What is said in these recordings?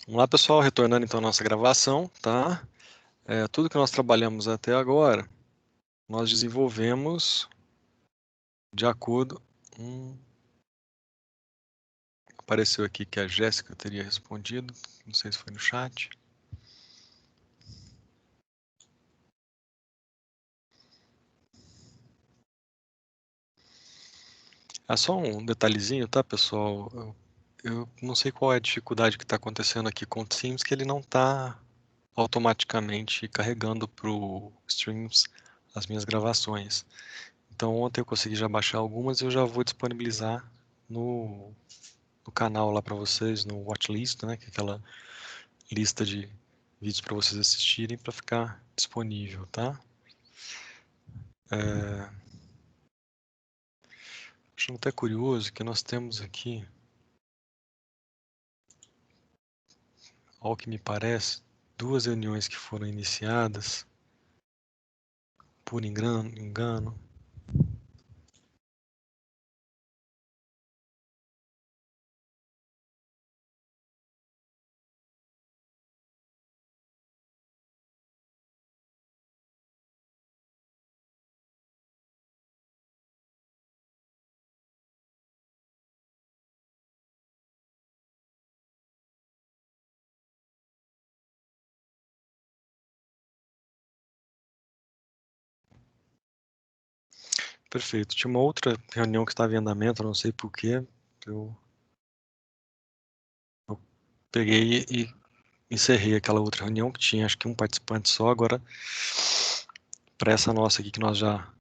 Vamos lá, pessoal, retornando então a nossa gravação, tá? Tudo que nós trabalhamos até agora, nós desenvolvemos de acordo... Apareceu aqui que a Jéssica teria respondido, não sei se foi no chat. Só um detalhezinho, tá, pessoal? Eu não sei qual é a dificuldade que está acontecendo aqui com o Teams, que ele não está automaticamente carregando para o Streams as minhas gravações. Então ontem eu consegui já baixar algumas e eu já vou disponibilizar no canal lá para vocês, no Watchlist, né, que é aquela lista de vídeos para vocês assistirem para ficar disponível, tá? Acho até curioso que nós temos aqui, ao que me parece, duas reuniões que foram iniciadas por engano. Perfeito. Tinha uma outra reunião que estava em andamento, não sei porquê, eu peguei e encerrei aquela outra reunião que tinha acho que um participante só. Agora, para essa nossa aqui que nós já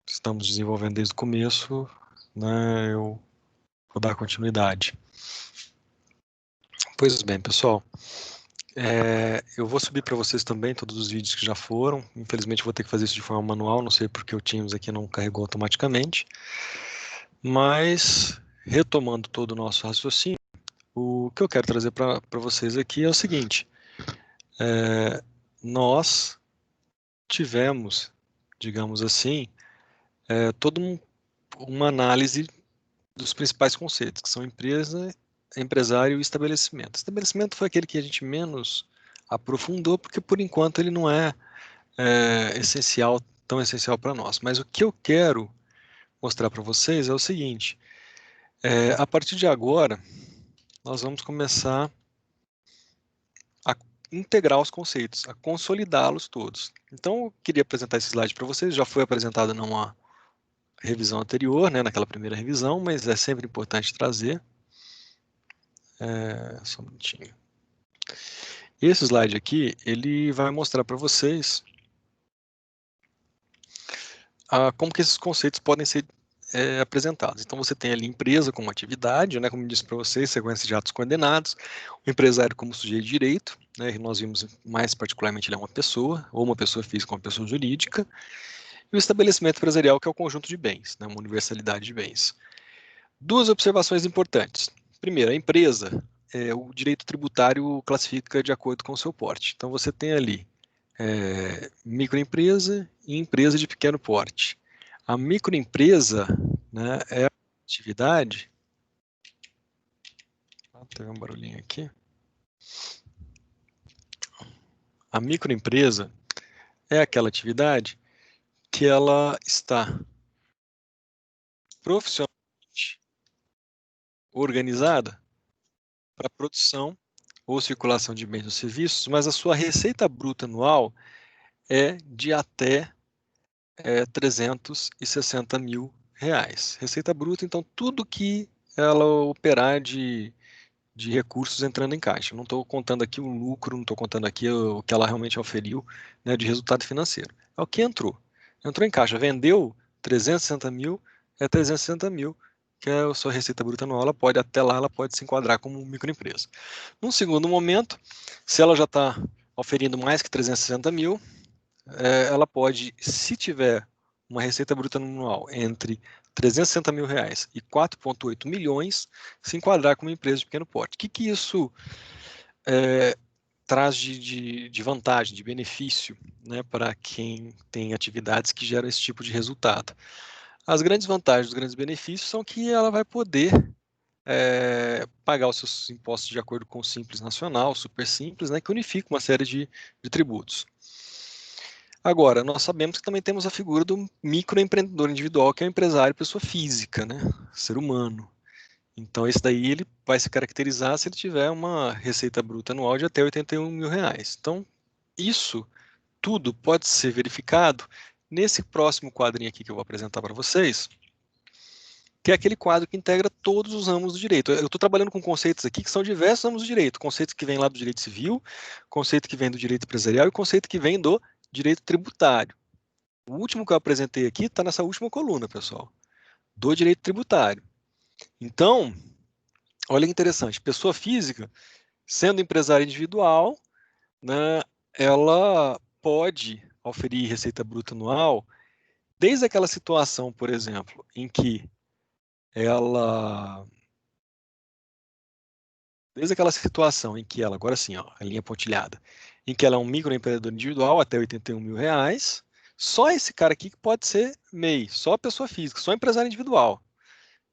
estamos desenvolvendo desde o começo, né, eu vou dar continuidade. Pois bem, pessoal, eu vou subir para vocês também todos os vídeos que já foram. Infelizmente vou ter que fazer isso de forma manual, não sei porque o Teams aqui não carregou automaticamente. Mas, retomando todo o nosso raciocínio, o que eu quero trazer para vocês aqui é o seguinte. Nós tivemos, digamos assim, toda uma análise dos principais conceitos, que são empresa, empresário e estabelecimento. Estabelecimento foi aquele que a gente menos aprofundou, porque por enquanto ele não é essencial, tão essencial para nós. Mas o que eu quero mostrar para vocês é o seguinte: a partir de agora, nós vamos começar a integrar os conceitos, a consolidá-los todos. Então, eu queria apresentar esse slide para vocês, já foi apresentado numa revisão anterior, né, naquela primeira revisão, mas é sempre importante trazer. Só um minutinho. Esse slide aqui, ele vai mostrar para vocês como que esses conceitos podem ser apresentados. Então, você tem ali empresa como atividade, né, como eu disse para vocês, sequência de atos condenados, o empresário como sujeito de direito, né, e nós vimos mais particularmente ele é uma pessoa, ou uma pessoa física ou uma pessoa jurídica, e o estabelecimento empresarial, que é o conjunto de bens, né, uma universalidade de bens. Duas observações importantes. Primeiro, a empresa, o direito tributário classifica de acordo com o seu porte. Então, você tem ali microempresa e empresa de pequeno porte. A microempresa, né, é a atividade... Teve um barulhinho aqui. A microempresa é aquela atividade que ela está profissionalmente organizada para produção ou circulação de bens ou serviços, mas a sua receita bruta anual é de até 360 mil reais. Receita bruta, então, tudo que ela operar de recursos entrando em caixa. Não estou contando aqui o lucro, não estou contando aqui o que ela realmente oferiu, né, de resultado financeiro. É o que entrou. Entrou em caixa, vendeu 360 mil, é 360 mil, que é a sua receita bruta anual, ela pode, até lá, ela pode se enquadrar como microempresa. Num segundo momento, se ela já está oferindo mais que 360 mil, ela pode, se tiver uma receita bruta anual entre 360 mil reais e 4,8 milhões, se enquadrar como empresa de pequeno porte. O que isso traz de vantagem, de benefício, né, para quem tem atividades que geram esse tipo de resultado? As grandes vantagens, os grandes benefícios são que ela vai poder pagar os seus impostos de acordo com o Simples Nacional, Super Simples, né, que unifica uma série de tributos. Agora, nós sabemos que também temos a figura do microempreendedor individual, que é o empresário pessoa física, né, ser humano. Então, esse daí ele vai se caracterizar se ele tiver uma receita bruta anual de até R$81 mil. Então, isso tudo pode ser verificado nesse próximo quadrinho aqui que eu vou apresentar para vocês, que é aquele quadro que integra todos os ramos do direito. Eu estou trabalhando com conceitos aqui que são diversos ramos do direito, conceitos que vêm lá do direito civil, conceito que vem do direito empresarial e conceito que vem do direito tributário. O último que eu apresentei aqui está nessa última coluna, pessoal, do direito tributário. Então, olha que interessante, pessoa física, sendo empresária individual, né, ela pode oferir receita bruta anual desde aquela situação, por exemplo, em que ela... Desde aquela situação em que ela, agora sim, ó, a linha pontilhada, em que ela é um microempreendedor individual até R$81 mil, só esse cara aqui que pode ser MEI, só pessoa física, só empresário individual.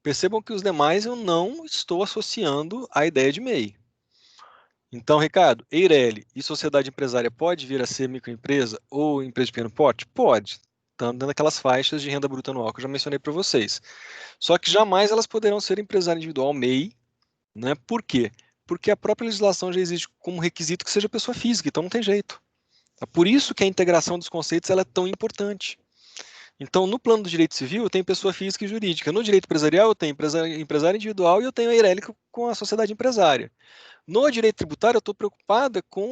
Percebam que os demais eu não estou associando à ideia de MEI. Então, Ricardo, Eireli e sociedade empresária pode vir a ser microempresa ou empresa de pequeno porte? Pode, estando dentro daquelas faixas de renda bruta anual que eu já mencionei para vocês. Só que jamais elas poderão ser empresário individual MEI, né? Por quê? Porque a própria legislação já exige como requisito que seja pessoa física, então não tem jeito. É por isso que a integração dos conceitos ela é tão importante. Então, no plano do direito civil, eu tenho pessoa física e jurídica. No direito empresarial, eu tenho empresário individual e eu tenho a Eireli com a sociedade empresária. No direito tributário, eu estou preocupada com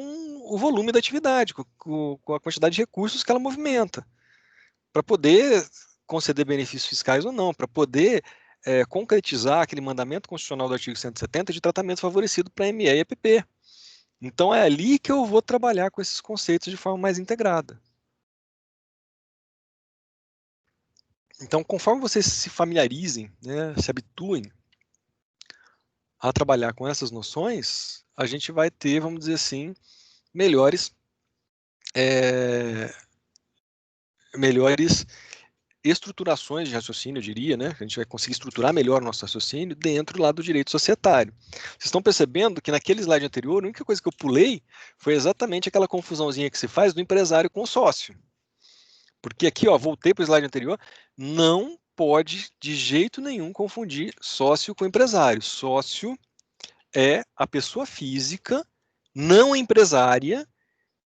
o volume da atividade, com a quantidade de recursos que ela movimenta, para poder conceder benefícios fiscais ou não, para poder concretizar aquele mandamento constitucional do artigo 170 de tratamento favorecido para ME e EPP. Então, é ali que eu vou trabalhar com esses conceitos de forma mais integrada. Então, conforme vocês se familiarizem, né, se habituem a trabalhar com essas noções, a gente vai ter, vamos dizer assim, melhores estruturações de raciocínio, eu diria, né? A gente vai conseguir estruturar melhor o nosso raciocínio dentro lá do direito societário. Vocês estão percebendo que naquele slide anterior, a única coisa que eu pulei foi exatamente aquela confusãozinha que se faz do empresário com o sócio. Porque aqui, ó, voltei para o slide anterior, não pode de jeito nenhum confundir sócio com empresário. Sócio é a pessoa física não empresária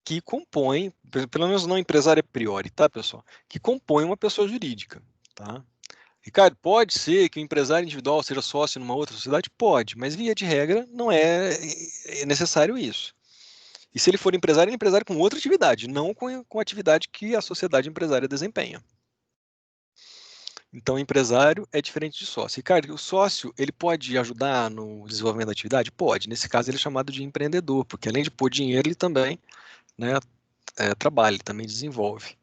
que compõe, pelo menos não empresária a priori, tá, pessoal? Que compõe uma pessoa jurídica, tá? Ricardo, pode ser que o empresário individual seja sócio numa outra sociedade? Pode, mas via de regra não é necessário isso. E se ele for empresário, ele é empresário com outra atividade, não com a atividade que a sociedade empresária desempenha. Então, empresário é diferente de sócio. Ricardo, o sócio, ele pode ajudar no desenvolvimento da atividade? Pode. Nesse caso, ele é chamado de empreendedor, porque além de pôr dinheiro, ele também, né, trabalha, ele também desenvolve.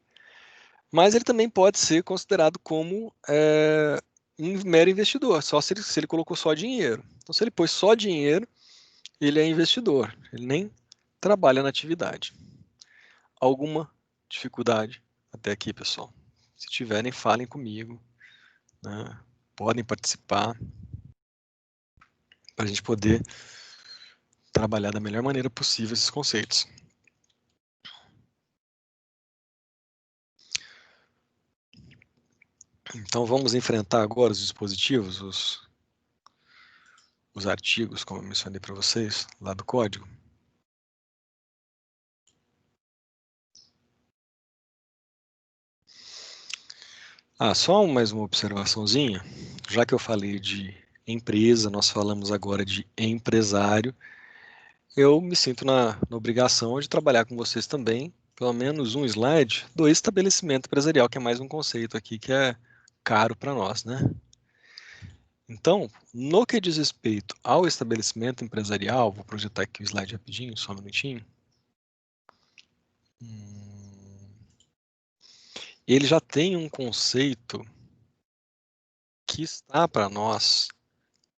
Mas ele também pode ser considerado como um mero investidor, só se ele colocou só dinheiro. Então, se ele pôs só dinheiro, ele é investidor, ele nem trabalha na atividade. Alguma dificuldade até aqui, pessoal? Se tiverem, falem comigo, né? Podem participar, para a gente poder trabalhar da melhor maneira possível esses conceitos. Então, vamos enfrentar agora os dispositivos, os artigos, como eu mencionei para vocês, lá do código. Só mais uma observaçãozinha. Já que eu falei de empresa, nós falamos agora de empresário, eu me sinto na obrigação de trabalhar com vocês também, pelo menos um slide do estabelecimento empresarial, que é mais um conceito aqui que é caro para nós, né? Então, no que diz respeito ao estabelecimento empresarial, vou projetar aqui o slide rapidinho, só um minutinho. Ele já tem um conceito que está para nós,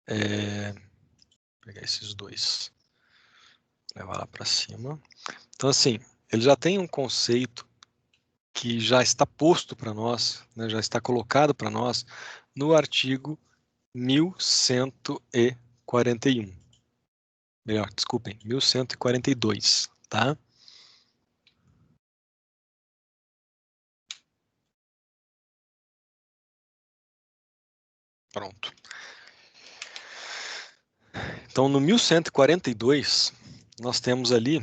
vou pegar esses dois, levar lá para cima. Então, assim, ele já tem um conceito que já está posto para nós, né, já está colocado para nós no artigo 1141. Melhor, desculpem, 1142, tá? Pronto. Então, no 1142, nós temos ali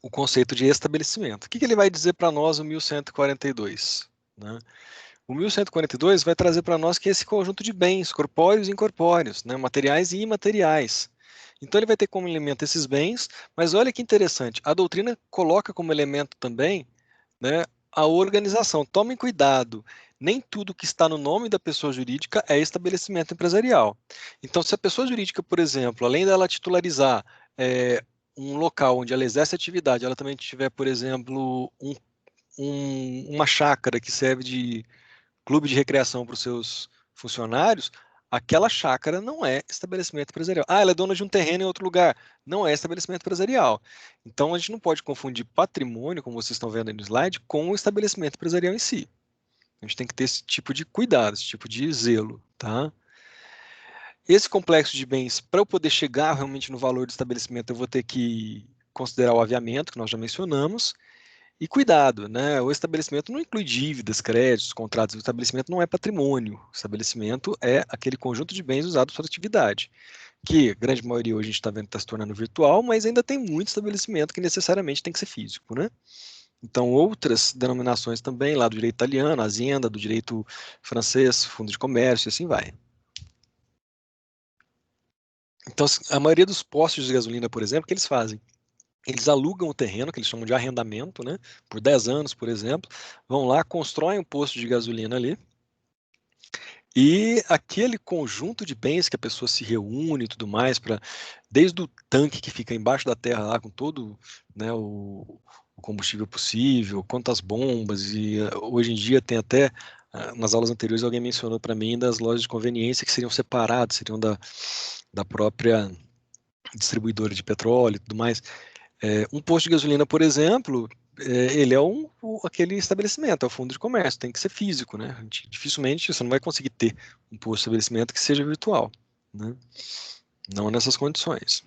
o conceito de estabelecimento. O que ele vai dizer para nós, o 1142? Né? O 1142 vai trazer para nós que esse conjunto de bens, corpóreos e incorpóreos, né? Materiais e imateriais. Então, ele vai ter como elemento esses bens, mas olha que interessante, a doutrina coloca como elemento também, né, a organização. Tomem cuidado, nem tudo que está no nome da pessoa jurídica é estabelecimento empresarial. Então, se a pessoa jurídica, por exemplo, além dela titularizar um local onde ela exerce atividade, ela também tiver, por exemplo, uma chácara que serve de clube de recreação para os seus funcionários, aquela chácara não é estabelecimento empresarial. Ah, ela é dona de um terreno em outro lugar. Não é estabelecimento empresarial. Então, a gente não pode confundir patrimônio, como vocês estão vendo aí no slide, com o estabelecimento empresarial em si. A gente tem que ter esse tipo de cuidado, esse tipo de zelo, tá? Esse complexo de bens, para eu poder chegar realmente no valor do estabelecimento, eu vou ter que considerar o aviamento, que nós já mencionamos, e cuidado, né? O estabelecimento não inclui dívidas, créditos, contratos. O estabelecimento não é patrimônio. O estabelecimento é aquele conjunto de bens usados para atividade, que a grande maioria hoje a gente está vendo que está se tornando virtual, mas ainda tem muito estabelecimento que necessariamente tem que ser físico, né? Então, outras denominações também, lá do direito italiano, azienda, do direito francês, fundo de comércio, e assim vai. Então, a maioria dos postos de gasolina, por exemplo, o que eles fazem? Eles alugam o terreno, que eles chamam de arrendamento, né? Por 10 anos, por exemplo, vão lá, constroem um posto de gasolina ali, e aquele conjunto de bens que a pessoa se reúne e tudo mais, desde o tanque que fica embaixo da terra lá com todo, né, o combustível possível, quantas bombas, e hoje em dia tem até, nas aulas anteriores alguém mencionou para mim das lojas de conveniência que seriam separadas, seriam da própria distribuidora de petróleo e tudo mais. Um posto de gasolina, por exemplo, ele é aquele estabelecimento, é o fundo de comércio, tem que ser físico, né? Dificilmente você não vai conseguir ter um posto de estabelecimento que seja virtual, né? Não nessas condições.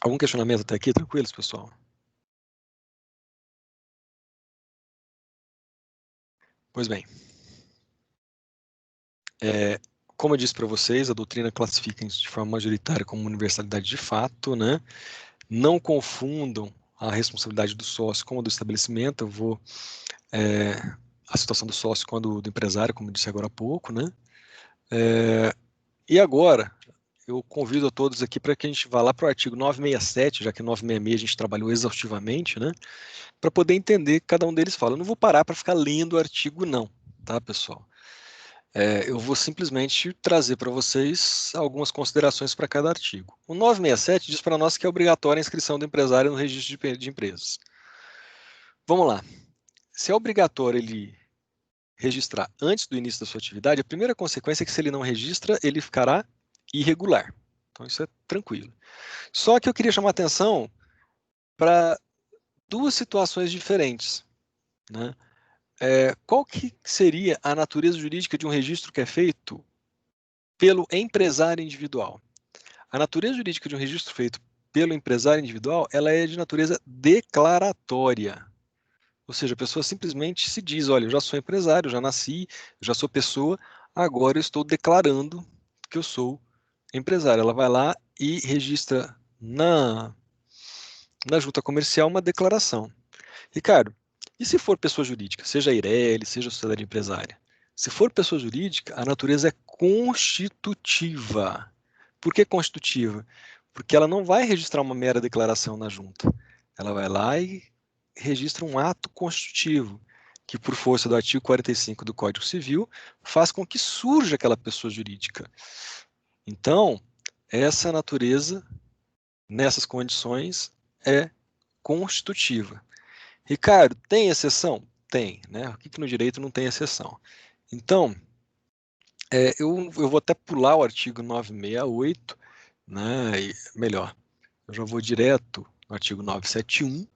Algum questionamento até aqui? Tranquilos, pessoal? Pois bem, como eu disse para vocês, a doutrina classifica de forma majoritária como universalidade de fato, né? Não confundam a responsabilidade do sócio com a do estabelecimento. Eu vou a situação do sócio com a do empresário, como eu disse agora há pouco, né? E agora, eu convido a todos aqui para que a gente vá lá para o artigo 967, já que 966 a gente trabalhou exaustivamente, né? Para poder entender o que cada um deles fala. Eu não vou parar para ficar lendo o artigo, não, tá, pessoal? Eu vou simplesmente trazer para vocês algumas considerações para cada artigo. O 967 diz para nós que é obrigatória a inscrição do empresário no registro de empresas. Vamos lá. Se é obrigatório ele registrar antes do início da sua atividade, a primeira consequência é que se ele não registra, ele ficará irregular. Então isso é tranquilo. Só que eu queria chamar a atenção para duas situações diferentes, né? Qual que seria a natureza jurídica de um registro que é feito pelo empresário individual? A natureza jurídica de um registro feito pelo empresário individual, ela é de natureza declaratória. Ou seja, a pessoa simplesmente se diz, olha, eu já sou empresário, eu já nasci, eu já sou pessoa, agora eu estou declarando que eu sou empresário. Ela vai lá e registra na junta comercial uma declaração. Ricardo, e se for pessoa jurídica, seja a Eireli, seja a sociedade empresária? Se for pessoa jurídica, a natureza é constitutiva. Por que constitutiva? Porque ela não vai registrar uma mera declaração na junta. Ela vai lá e registra um ato constitutivo, que por força do artigo 45 do Código Civil, faz com que surja aquela pessoa jurídica. Então, essa natureza, nessas condições, é constitutiva. Ricardo, tem exceção? Tem, né? O que no direito não tem exceção? Então, eu vou até pular o artigo 968, né? Melhor, eu já vou direto no artigo 971,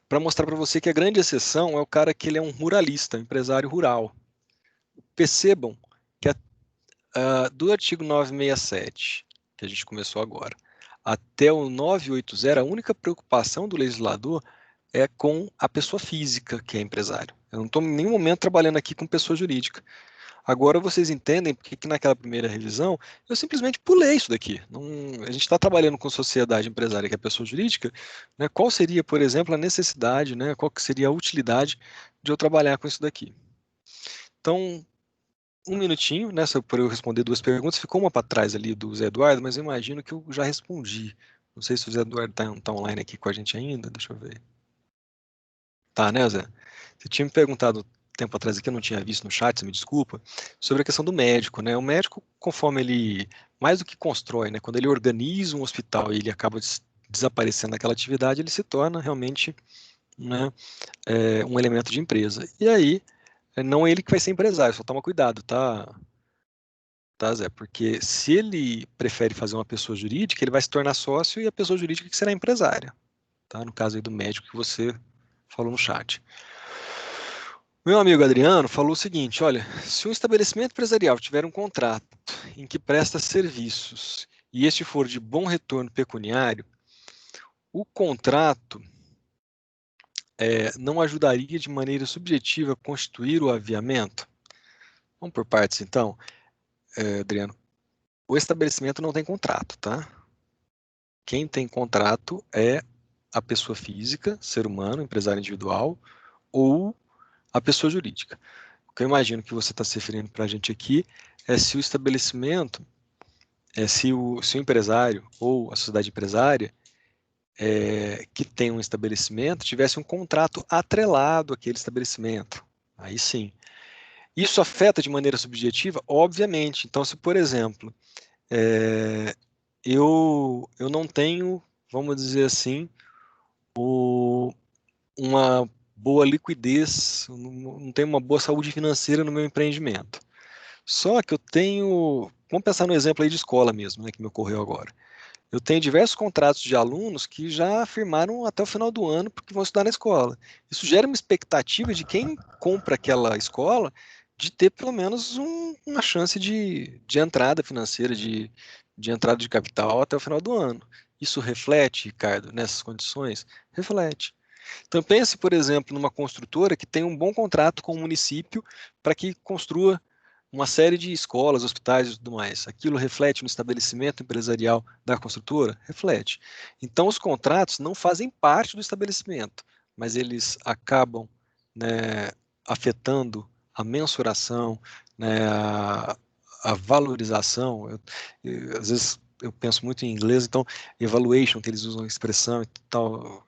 para mostrar para você que a grande exceção é o cara que ele é um ruralista, um empresário rural. Percebam que do artigo 967, que a gente começou agora, até o 980, a única preocupação do legislador é com a pessoa física, que é empresário. Eu não estou em nenhum momento trabalhando aqui com pessoa jurídica. Agora vocês entendem porque que naquela primeira revisão eu simplesmente pulei isso daqui. Não, a gente está trabalhando com sociedade empresária, que é pessoa jurídica, né? Qual seria, por exemplo, a necessidade, né? Qual que seria a utilidade de eu trabalhar com isso daqui? Então, um minutinho, né, para eu responder duas perguntas. Ficou uma para trás ali do Zé Eduardo, mas eu imagino que eu já respondi. Não sei se o Zé Eduardo está online aqui com a gente ainda, deixa eu ver. Tá, né, Zé? Você tinha me perguntado tempo atrás aqui, eu não tinha visto no chat, você me desculpa, sobre a questão do médico, né? O médico, conforme ele, mais do que constrói, né? Quando ele organiza um hospital e ele acaba desaparecendo daquela atividade, ele se torna realmente, né, um elemento de empresa. E aí, não é ele que vai ser empresário, só toma cuidado, tá, Zé? Porque se ele prefere fazer uma pessoa jurídica, ele vai se tornar sócio e a pessoa jurídica que será empresária, tá? No caso aí do médico que você falou no chat. Meu amigo Adriano falou o seguinte: olha, se um estabelecimento empresarial tiver um contrato em que presta serviços e este for de bom retorno pecuniário, o contrato não ajudaria de maneira subjetiva a constituir o aviamento? Vamos por partes, então, Adriano. O estabelecimento não tem contrato, tá? Quem tem contrato é a pessoa física, ser humano, empresário individual, ou a pessoa jurídica. O que eu imagino que você está se referindo para a gente aqui é se o estabelecimento, se o empresário ou a sociedade empresária que tem um estabelecimento tivesse um contrato atrelado àquele estabelecimento. Aí sim. Isso afeta de maneira subjetiva? Obviamente. Então, se, por exemplo, eu não tenho, vamos dizer assim, uma boa liquidez, não tenho uma boa saúde financeira no meu empreendimento. Só que eu tenho, vamos pensar no exemplo aí de escola mesmo, né, que me ocorreu agora. Eu tenho diversos contratos de alunos que já firmaram até o final do ano porque vão estudar na escola. Isso gera uma expectativa de quem compra aquela escola de ter pelo menos uma chance de entrada financeira, de entrada de capital até o final do ano. Isso reflete, Ricardo, nessas condições? Reflete. Então pense, por exemplo, numa construtora que tem um bom contrato com o município para que construa uma série de escolas, hospitais e tudo mais. Aquilo reflete no estabelecimento empresarial da construtora? Reflete. Então, os contratos não fazem parte do estabelecimento, mas eles acabam, né, afetando a mensuração, né, a valorização. Às vezes eu penso muito em inglês, então, evaluation, que eles usam a expressão e tal,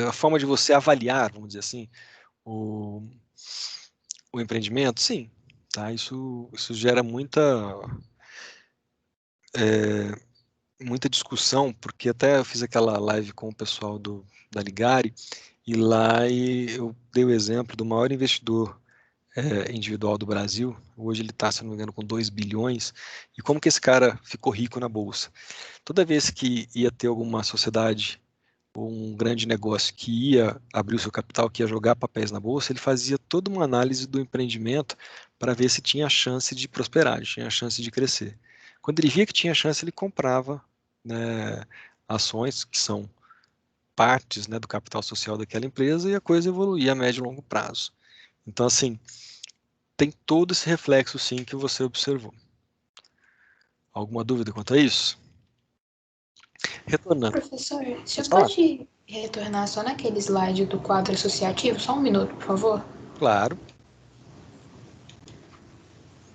a forma de você avaliar, vamos dizer assim, o, o empreendimento, sim, tá? Isso gera muita discussão, porque até eu fiz aquela live com o pessoal da Ligari, e lá eu dei o exemplo do maior investidor individual do Brasil. Hoje ele está, se não me engano, com 2 bilhões, e como que esse cara ficou rico na Bolsa? Toda vez que ia ter alguma sociedade ou um grande negócio que ia abrir o seu capital, que ia jogar papéis na bolsa, ele fazia toda uma análise do empreendimento para ver se tinha chance de prosperar, tinha chance de crescer. Quando ele via que tinha chance, ele comprava, né, ações que são partes, né, do capital social daquela empresa e a coisa evoluía a médio e longo prazo. Então, assim, tem todo esse reflexo, sim, que você observou. Alguma dúvida quanto a isso? Retornando. Professor, você Pode falar? pode retornar só naquele slide do quadro associativo? Só um minuto, por favor. Claro.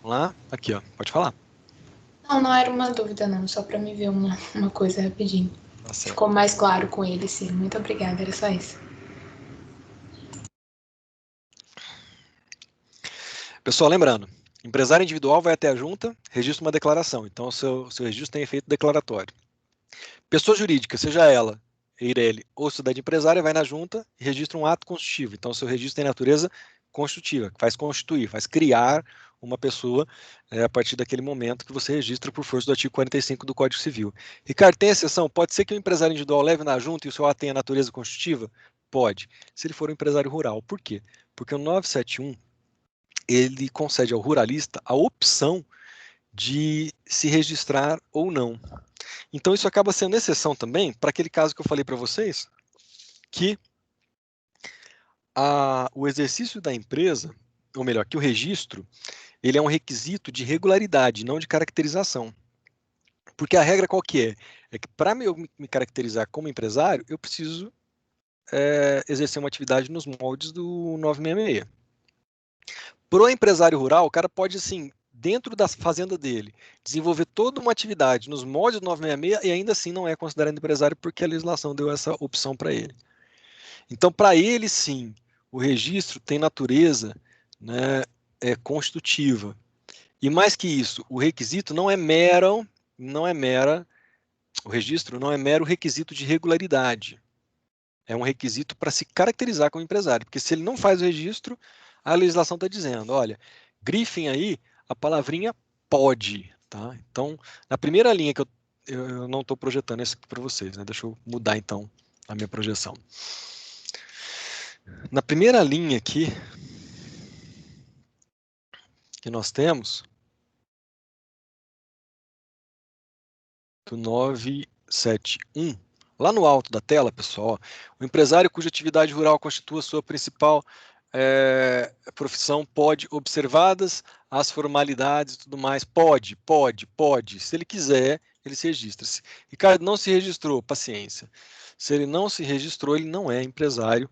Vamos lá. Aqui, ó. Pode falar. Não, não era uma dúvida, não. Só para me ver uma coisa rapidinho. Tá certo. Ficou mais claro com ele, sim. Muito obrigada, era só isso. Pessoal, lembrando, empresário individual vai até a junta, registra uma declaração. Então, o seu registro tem efeito declaratório. Pessoa jurídica, seja ela Eireli ou sociedade empresária, vai na junta e registra um ato constitutivo. Então, o seu registro tem natureza constitutiva, que faz constituir, faz criar uma pessoa a partir daquele momento que você registra por força do artigo 45 do Código Civil. Ricardo, tem exceção? Pode ser que o empresário individual leve na junta e o seu ato tenha natureza constitutiva? Pode, se ele for um empresário rural. Por quê? Porque o 971 ele concede ao ruralista a opção de se registrar ou não. Então, isso acaba sendo exceção também para aquele caso que eu falei para vocês, que o exercício da empresa, ou melhor, que o registro, ele é um requisito de regularidade, não de caracterização. Porque a regra qual que é? É que para eu me caracterizar como empresário, eu preciso exercer uma atividade nos moldes do 966. Para o empresário rural, o cara pode, assim, dentro da fazenda dele, desenvolver toda uma atividade nos moldes do 966 e ainda assim não é considerado empresário porque a legislação deu essa opção para ele. Então, para ele, sim, o registro tem natureza, né, constitutiva. E mais que isso, o requisito o registro não é mero requisito de regularidade. É um requisito para se caracterizar como empresário, porque se ele não faz o registro, a legislação está dizendo, olha, grifem aí a palavrinha pode, tá? Então, na primeira linha que eu não estou projetando isso aqui para vocês, né? Deixa eu mudar então a minha projeção. Na primeira linha aqui que nós temos do 971, lá no alto da tela, pessoal, o empresário cuja atividade rural constitua sua principal profissão pode, observadas as formalidades e tudo mais, pode. Se ele quiser, ele se registra. Se Ricardo não se registrou, paciência. Se ele não se registrou, ele não é empresário,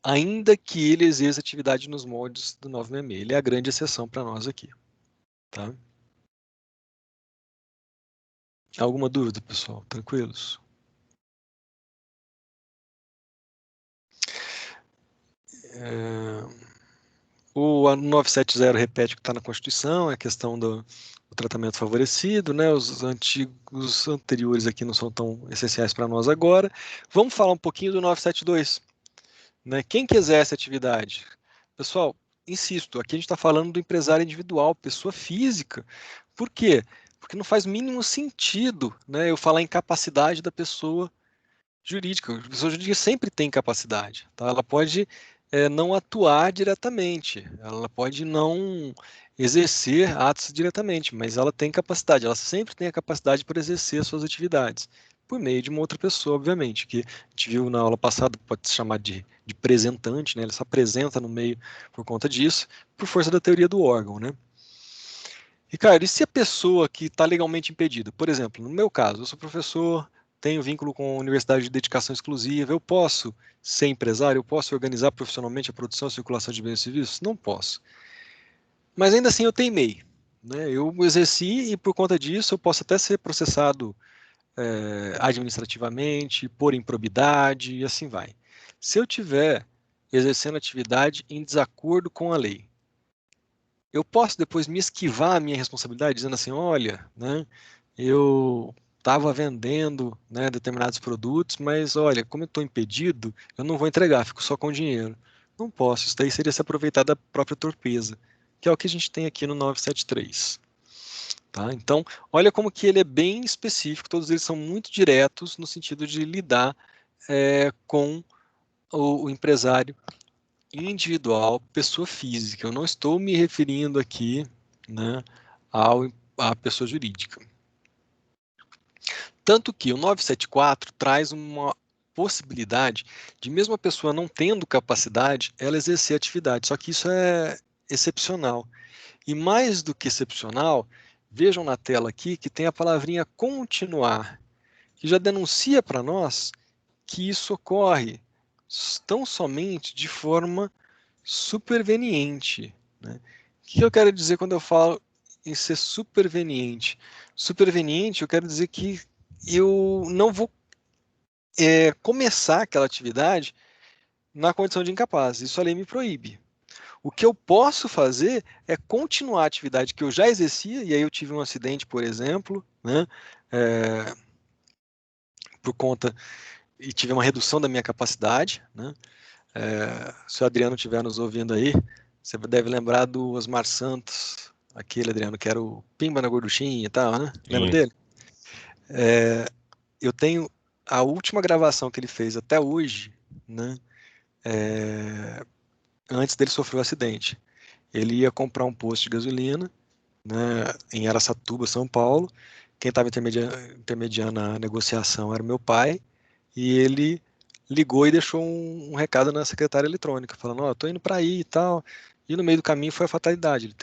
ainda que ele exerça atividade nos moldes do 966. Ele é a grande exceção para nós aqui. Tá? Alguma dúvida, pessoal? Tranquilos? O 970 repete o que está na Constituição, é a questão do tratamento favorecido, né? Os anteriores aqui não são tão essenciais para nós agora. Vamos falar um pouquinho do 972, né? Quem que exerce atividade? Pessoal, insisto, aqui a gente está falando do empresário individual, pessoa física. Por quê? Porque não faz mínimo sentido, né, eu falar em capacidade da pessoa jurídica. A pessoa jurídica sempre tem capacidade, tá? Ela pode não atuar diretamente, ela pode não exercer atos diretamente, mas ela tem capacidade, ela sempre tem a capacidade para exercer suas atividades, por meio de uma outra pessoa, obviamente, que a gente viu na aula passada, pode se chamar de presentante, né? Ele se apresenta no meio por conta disso, por força da teoria do órgão, né? Ricardo, e se a pessoa que está legalmente impedida, por exemplo, no meu caso, eu sou professor, tenho vínculo com a universidade de dedicação exclusiva, eu posso ser empresário, eu posso organizar profissionalmente a produção e circulação de bens e serviços? Não posso. Mas ainda assim eu teimei, né? Eu exerci e por conta disso eu posso até ser processado administrativamente, por improbidade e assim vai. Se eu tiver exercendo atividade em desacordo com a lei, eu posso depois me esquivar a minha responsabilidade dizendo assim, olha, né, eu estava vendendo, né, determinados produtos, mas olha, como eu estou impedido, eu não vou entregar, fico só com o dinheiro. Não posso, isso daí seria se aproveitar da própria torpeza, que é o que a gente tem aqui no 973. Tá? Então, olha como que ele é bem específico, todos eles são muito diretos no sentido de lidar com o empresário individual, pessoa física. Eu não estou me referindo aqui, né, à pessoa jurídica. Tanto que o 974 traz uma possibilidade de, mesmo a pessoa não tendo capacidade, ela exercer atividade. Só que isso é excepcional. E mais do que excepcional, vejam na tela aqui que tem a palavrinha continuar, que já denuncia para nós que isso ocorre tão somente de forma superveniente. Né? O que eu quero dizer quando eu falo em ser superveniente? Superveniente, eu quero dizer que eu não vou começar aquela atividade na condição de incapaz. Isso a lei me proíbe. O que eu posso fazer é continuar a atividade que eu já exercia, e aí eu tive um acidente, por exemplo, né, por conta, e tive uma redução da minha capacidade, né, se o Adriano estiver nos ouvindo aí, você deve lembrar do Osmar Santos, aquele Adriano que era o Pimba na gorduchinha e tal, né? Lembra Sim. dele? Eu tenho a última gravação que ele fez até hoje, né? Antes dele sofrer o acidente. Ele ia comprar um posto de gasolina, né, em Araçatuba, São Paulo. Quem estava intermediando a negociação era o meu pai, e ele ligou e deixou um recado na secretária eletrônica, falando, ó, tô indo para aí e tal. E no meio do caminho foi a fatalidade,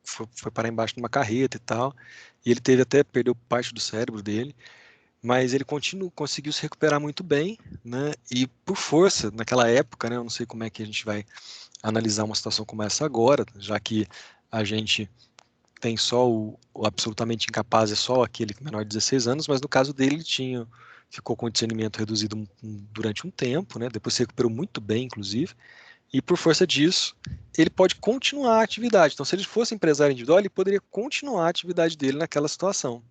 foi parar embaixo de uma carreta e tal, e ele teve até, perdeu parte do cérebro dele, mas ele conseguiu se recuperar muito bem, né, e por força, naquela época, né, eu não sei como é que a gente vai analisar uma situação como essa agora, já que a gente tem só o absolutamente incapaz, é só aquele menor de 16 anos, mas no caso dele, ele ficou com o discernimento reduzido durante um tempo, né? Depois se recuperou muito bem, inclusive, e por força disso, ele pode continuar a atividade. Então, se ele fosse empresário individual, ele poderia continuar a atividade dele naquela situação.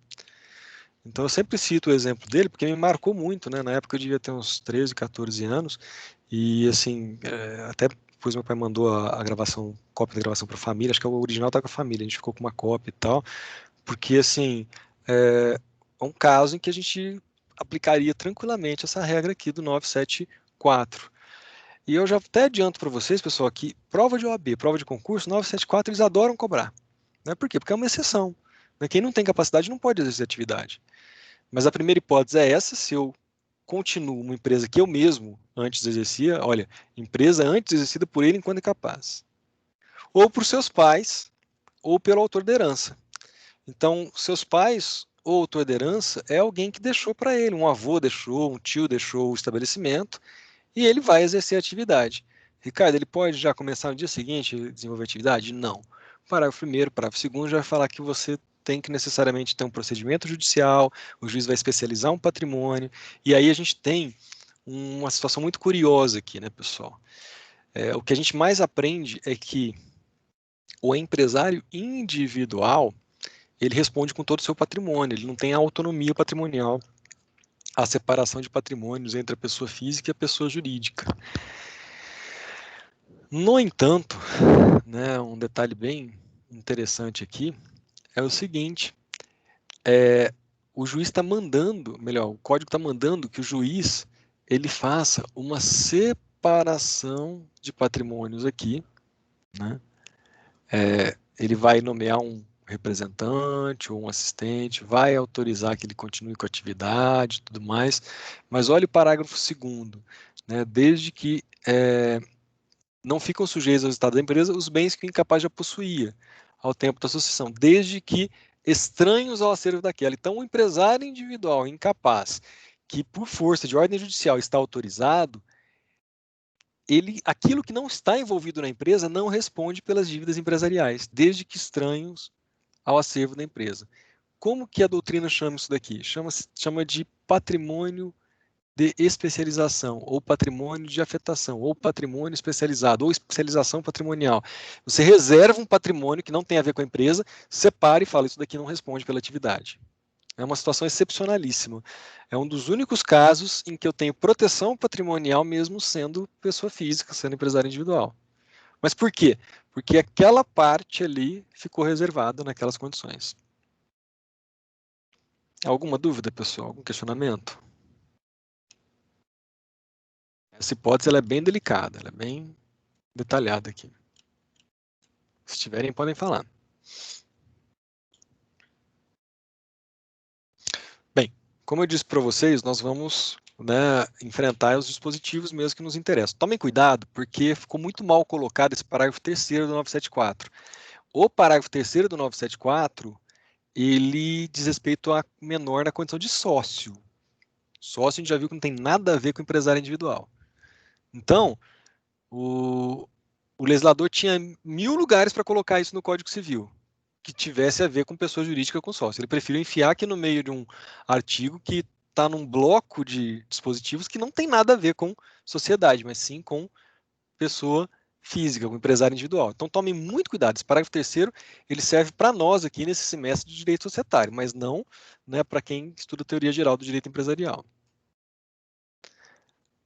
Então, eu sempre cito o exemplo dele, porque me marcou muito, né? Na época eu devia ter uns 13, 14 anos, e assim, até depois meu pai mandou a gravação, cópia da gravação para a família, acho que o original tá com a família, a gente ficou com uma cópia e tal, porque assim, é um caso em que a gente aplicaria tranquilamente essa regra aqui do 974. E eu já até adianto para vocês, pessoal, que prova de OAB, prova de concurso, 974 eles adoram cobrar. Né? Por quê? Porque é uma exceção. Né? Quem não tem capacidade não pode exercer atividade. Mas a primeira hipótese é essa, se eu continuo uma empresa que eu mesmo antes exercia, olha, empresa antes exercida por ele enquanto incapaz. Ou por seus pais, ou pelo autor da herança. Então, seus pais ou autor da herança é alguém que deixou para ele, um avô deixou, um tio deixou o estabelecimento, e ele vai exercer a atividade. Ricardo, ele pode já começar no dia seguinte a desenvolver atividade? Não. Parágrafo primeiro, parágrafo segundo já vai falar que você tem que necessariamente ter um procedimento judicial, o juiz vai especializar um patrimônio, e aí a gente tem uma situação muito curiosa aqui, né, pessoal? O que a gente mais aprende é que o empresário individual, ele responde com todo o seu patrimônio, ele não tem a autonomia patrimonial, a separação de patrimônios entre a pessoa física e a pessoa jurídica. No entanto, né, um detalhe bem interessante aqui é o seguinte, o juiz está mandando, melhor, o código está mandando que o juiz ele faça uma separação de patrimônios aqui, né? Ele vai nomear um representante ou um assistente, vai autorizar que ele continue com a atividade e tudo mais, mas olha o parágrafo 2º, né? Desde que não ficam sujeitos ao estado da empresa os bens que o incapaz já possuía ao tempo da sucessão, desde que estranhos ao acervo daquela. Então, o empresário individual incapaz, que por força de ordem judicial está autorizado, aquilo que não está envolvido na empresa não responde pelas dívidas empresariais, desde que estranhos ao acervo da empresa. Como que a doutrina chama isso daqui? Chama de patrimônio de especialização, ou patrimônio de afetação, ou patrimônio especializado, ou especialização patrimonial. Você reserva um patrimônio que não tem a ver com a empresa, separa e fala, isso daqui não responde pela atividade. É uma situação excepcionalíssima. É um dos únicos casos em que eu tenho proteção patrimonial mesmo sendo pessoa física, sendo empresário individual. Mas por quê? Porque aquela parte ali ficou reservada naquelas condições. Alguma dúvida, pessoal? Algum questionamento? Essa hipótese ela é bem delicada, ela é bem detalhada aqui. Se tiverem, podem falar. Bem, como eu disse para vocês, nós vamos, né, enfrentar os dispositivos mesmo que nos interessam. Tomem cuidado, porque ficou muito mal colocado esse parágrafo 3º do 974. O parágrafo 3º do 974, ele diz respeito a menor na condição de sócio. Sócio a gente já viu que não tem nada a ver com empresário individual. Então, o legislador tinha 1000 lugares para colocar isso no Código Civil, que tivesse a ver com pessoa jurídica com sócio. Ele preferiu enfiar aqui no meio de um artigo que está num bloco de dispositivos que não tem nada a ver com sociedade, mas sim com pessoa física, com empresário individual. Então tomem muito cuidado. Esse parágrafo 3º, ele serve para nós aqui nesse semestre de direito societário, mas não, né, para quem estuda teoria geral do direito empresarial.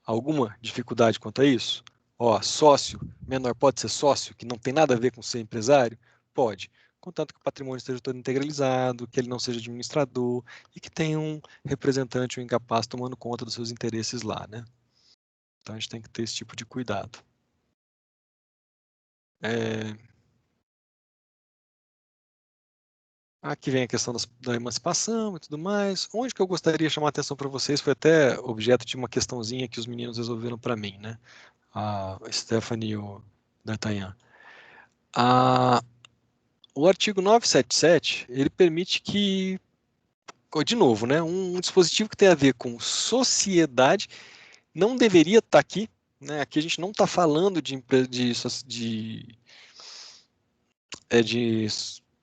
Alguma dificuldade quanto a isso? Ó, sócio menor pode ser sócio, que não tem nada a ver com ser empresário? Pode, contanto que o patrimônio esteja todo integralizado, que ele não seja administrador e que tenha um representante ou incapaz tomando conta dos seus interesses lá, né? Então a gente tem que ter esse tipo de cuidado. Aqui vem a questão da emancipação e tudo mais. Onde que eu gostaria de chamar a atenção para vocês foi até objeto de uma questãozinha que os meninos resolveram para mim, né? A Stephanie e o D'Artagnan. O artigo 977, ele permite que, de novo, né, um dispositivo que tem a ver com sociedade não deveria estar aqui, né? Aqui a gente não está falando de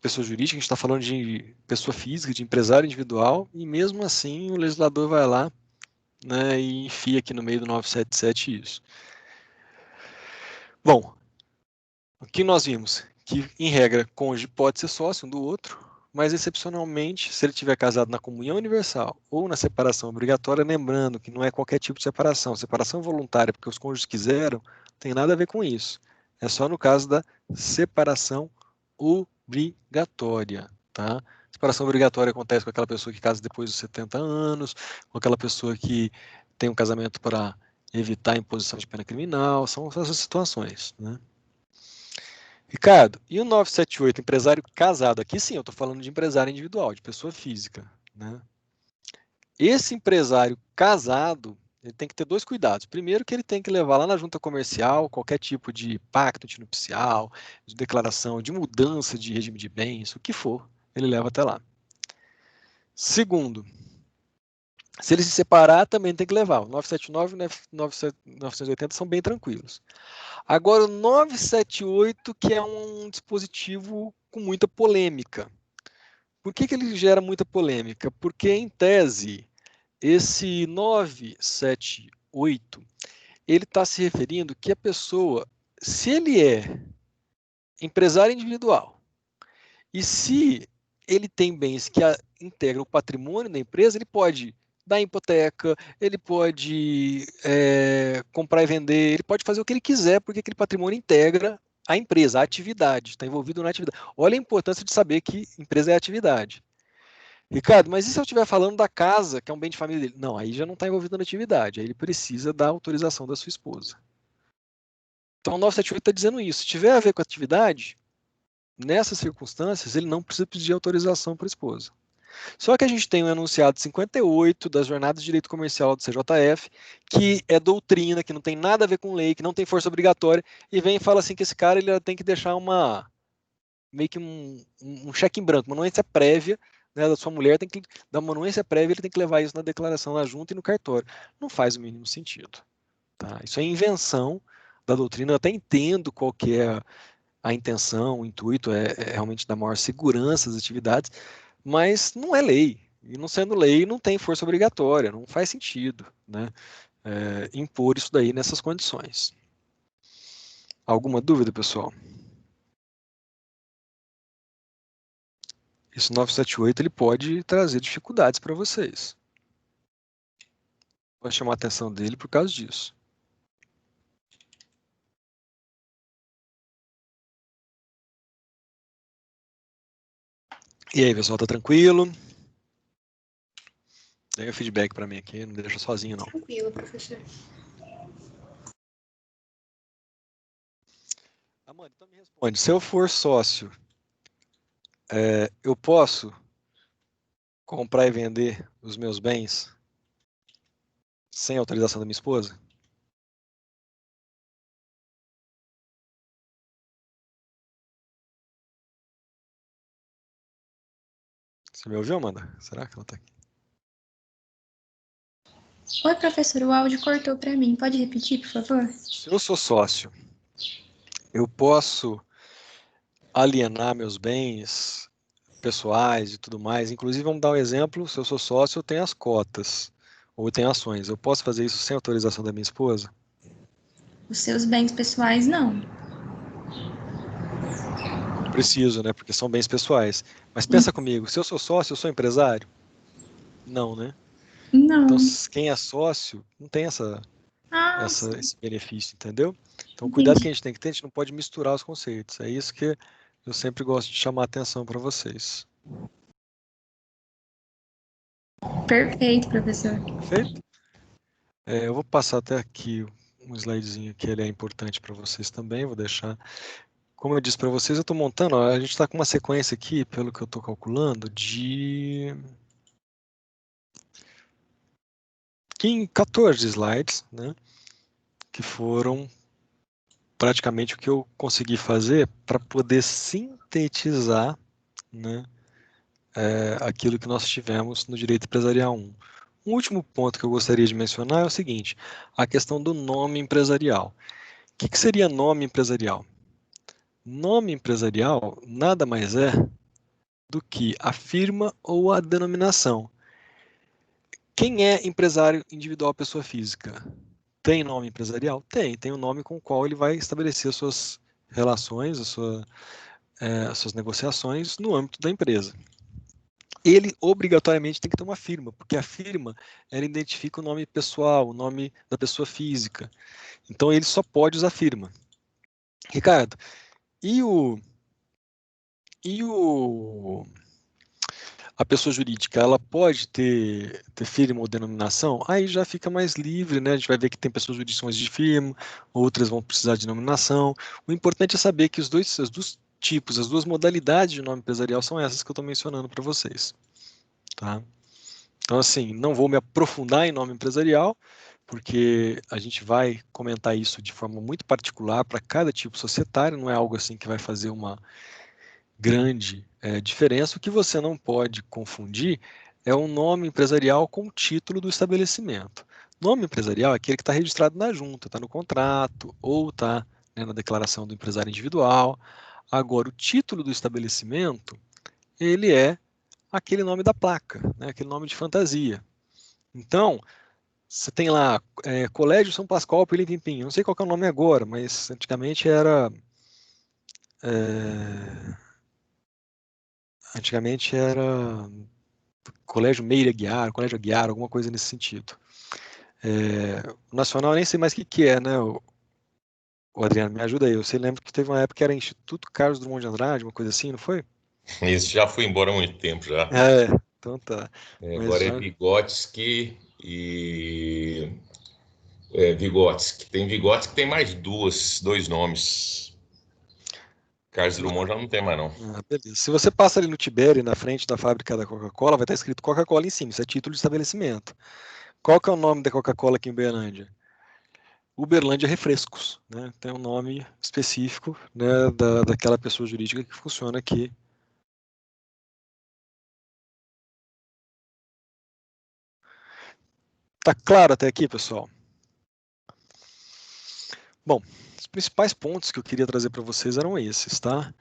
pessoa jurídica, a gente está falando de pessoa física, de empresário individual, e mesmo assim o legislador vai lá, né, e enfia aqui no meio do 977 isso. Bom, o que nós vimos? Que, em regra, cônjuge pode ser sócio um do outro, mas excepcionalmente, se ele estiver casado na comunhão universal ou na separação obrigatória, lembrando que não é qualquer tipo de separação. Separação voluntária, porque os cônjuges quiseram, não tem nada a ver com isso. É só no caso da separação obrigatória, tá? Separação obrigatória acontece com aquela pessoa que casa depois dos 70 anos, com aquela pessoa que tem um casamento para evitar a imposição de pena criminal, são essas situações, né? Ricardo, e o 978, empresário casado? Aqui sim, eu estou falando de empresário individual, de pessoa física, né? Esse empresário casado, ele tem que ter dois cuidados. Primeiro, que ele tem que levar lá na junta comercial qualquer tipo de pacto antinupcial, de declaração, de mudança de regime de bens, o que for, ele leva até lá. Segundo, se ele se separar, também tem que levar. O 979 e o 980 são bem tranquilos. Agora, o 978, que é um dispositivo com muita polêmica. Por que ele gera muita polêmica? Porque, em tese, esse 978, ele está se referindo que a pessoa, se ele é empresário individual e se ele tem bens que integram o patrimônio da empresa, ele pode dar hipoteca, ele pode comprar e vender, ele pode fazer o que ele quiser, porque aquele patrimônio integra a empresa, a atividade, está envolvido na atividade. Olha a importância de saber que empresa é atividade. Ricardo, mas e se eu estiver falando da casa, que é um bem de família dele? Não, aí já não está envolvido na atividade, aí ele precisa da autorização da sua esposa. Então, o 978 está dizendo isso. Se tiver a ver com a atividade, nessas circunstâncias, ele não precisa pedir autorização para a esposa. Só que a gente tem um enunciado 58 das Jornadas de Direito Comercial do CJF, que é doutrina, que não tem nada a ver com lei, que não tem força obrigatória, e vem e fala assim que esse cara ele tem que deixar meio que um cheque em branco, uma anuência prévia, né, da sua mulher, tem que dar uma anuência prévia, ele tem que levar isso na declaração na junta e no cartório. Não faz o mínimo sentido. Tá? Isso é invenção da doutrina, eu até entendo qual que é a intenção, o intuito é realmente dar maior segurança às atividades, mas não é lei. E não sendo lei, não tem força obrigatória, não faz sentido, né, impor isso daí nessas condições. Alguma dúvida, pessoal? Esse 978 ele pode trazer dificuldades para vocês. Vou chamar a atenção dele por causa disso. E aí, pessoal, tá tranquilo? Dê o feedback para mim aqui, não me deixa sozinho, não. Tranquilo, professor. Amanda, então me responde. Se eu for sócio, eu posso comprar e vender os meus bens sem autorização da minha esposa? Você me ouviu, Amanda? Será que ela tá aqui? Oi, professor, o áudio cortou para mim. Pode repetir, por favor? Se eu sou sócio, eu posso alienar meus bens pessoais e tudo mais. Inclusive, vamos dar um exemplo, se eu sou sócio, eu tenho as cotas, ou eu tenho ações. Eu posso fazer isso sem autorização da minha esposa? Os seus bens pessoais, não. Preciso, né? Porque são bens pessoais. Mas pensa comigo, se eu sou sócio, eu sou empresário? Não, né? Não. Então, quem é sócio não tem Sim. esse benefício, entendeu? Então, o cuidado que Entendi. a gente tem que ter, a gente não pode misturar os conceitos. É isso que eu sempre gosto de chamar a atenção para vocês. Perfeito, professor. Perfeito? Eu vou passar até aqui um slidezinho que ele é importante para vocês também, vou deixar. como eu disse para vocês, eu estou montando, ó, a gente está com uma sequência aqui, pelo que eu estou calculando, de 14 slides, né, que foram praticamente o que eu consegui fazer para poder sintetizar, né, aquilo que nós tivemos no Direito Empresarial 1. Um último ponto que eu gostaria de mencionar é o seguinte, a questão do nome empresarial. O que seria nome empresarial? Nome empresarial nada mais é do que a firma ou a denominação. Quem é empresário individual pessoa física? Tem nome empresarial? Tem o nome com o qual ele vai estabelecer as suas relações, as suas negociações no âmbito da empresa. Ele obrigatoriamente tem que ter uma firma, porque a firma ela identifica o nome pessoal, o nome da pessoa física. Então ele só pode usar firma. Ricardo, e a pessoa jurídica, ela pode ter firma ou denominação? Aí já fica mais livre, né? A gente vai ver que tem pessoas jurídicas de firma, outras vão precisar de denominação. O importante é saber que os dois tipos, as duas modalidades de nome empresarial são essas que eu estou mencionando para vocês. Tá? Então, assim, não vou me aprofundar em nome empresarial, porque a gente vai comentar isso de forma muito particular para cada tipo societário, não é algo assim que vai fazer uma grande diferença. O que você não pode confundir é o nome empresarial com o título do estabelecimento. Nome empresarial é aquele que está registrado na junta, está no contrato ou está, né, na declaração do empresário individual. Agora, o título do estabelecimento, ele é aquele nome da placa, né, aquele nome de fantasia. Então, você tem lá Colégio São Pascoal Pilim Pimpim. Eu não sei qual é o nome agora, mas antigamente era... Colégio Meire Aguiar, Colégio Aguiar, alguma coisa nesse sentido. O Nacional eu nem sei mais o que é, né? O Adriano, me ajuda aí. Você lembra que teve uma época que era Instituto Carlos Drummond de Andrade, uma coisa assim, não foi? Isso já foi embora há muito tempo já. Então tá. Mas Agora é já... Vygotsky e Vygotsky. Tem Vygotsky que tem mais dois nomes. Carlos Drummond já não tem mais, não. Beleza. Se você passa ali no Tibério, na frente da fábrica da Coca-Cola, vai estar escrito Coca-Cola em cima. Isso é título de estabelecimento. Qual que é o nome da Coca-Cola aqui em Uberlândia? Uberlândia Refrescos, né? Tem um nome específico, né, daquela pessoa jurídica que funciona aqui. Tá claro até aqui, pessoal? Bom, os principais pontos que eu queria trazer para vocês eram esses, tá?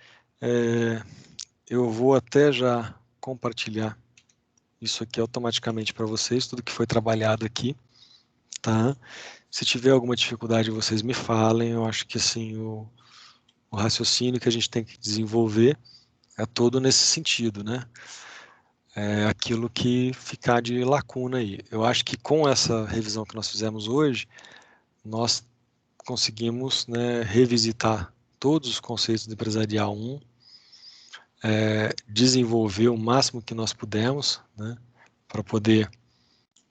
Eu vou até já compartilhar isso aqui automaticamente para vocês, tudo que foi trabalhado aqui, tá? Se tiver alguma dificuldade, vocês me falem. Eu acho que assim, o raciocínio que a gente tem que desenvolver é todo nesse sentido, né? É aquilo que ficar de lacuna aí. Eu acho que com essa revisão que nós fizemos hoje, nós conseguimos, né, revisitar todos os conceitos do Empresarial 1, desenvolver o máximo que nós pudemos, né, para poder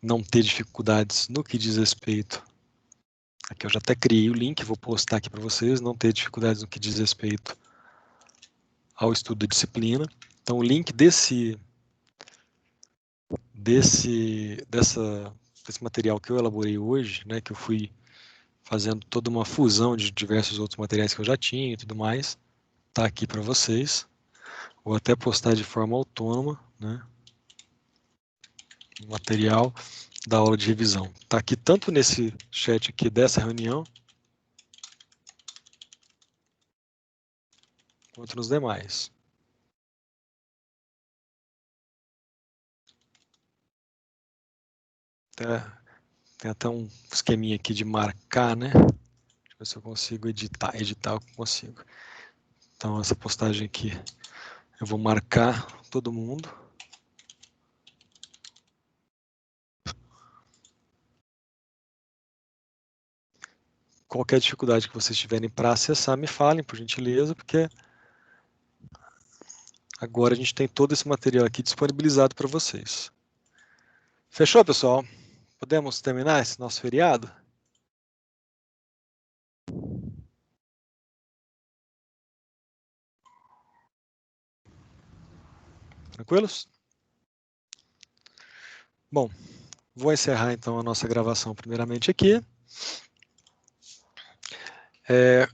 não ter dificuldades no que diz respeito. Aqui eu já até criei o link, vou postar aqui para vocês, não ter dificuldades no que diz respeito ao estudo da disciplina. Então o link desse material que eu elaborei hoje, né, que eu fui fazendo toda uma fusão de diversos outros materiais que eu já tinha e tudo mais, tá aqui para vocês. Vou até postar de forma autônoma, né, o material da aula de revisão. Tá aqui tanto nesse chat aqui dessa reunião, quanto nos demais. Tem até um esqueminha aqui de marcar, né? Deixa eu ver se eu consigo editar. Editar eu consigo. Então essa postagem aqui, eu vou marcar todo mundo. Qualquer dificuldade que vocês tiverem para acessar, me falem, por gentileza, porque agora a gente tem todo esse material aqui disponibilizado para vocês. Fechou, pessoal? Podemos terminar esse nosso feriado? Tranquilos? Bom, vou encerrar então a nossa gravação primeiramente aqui.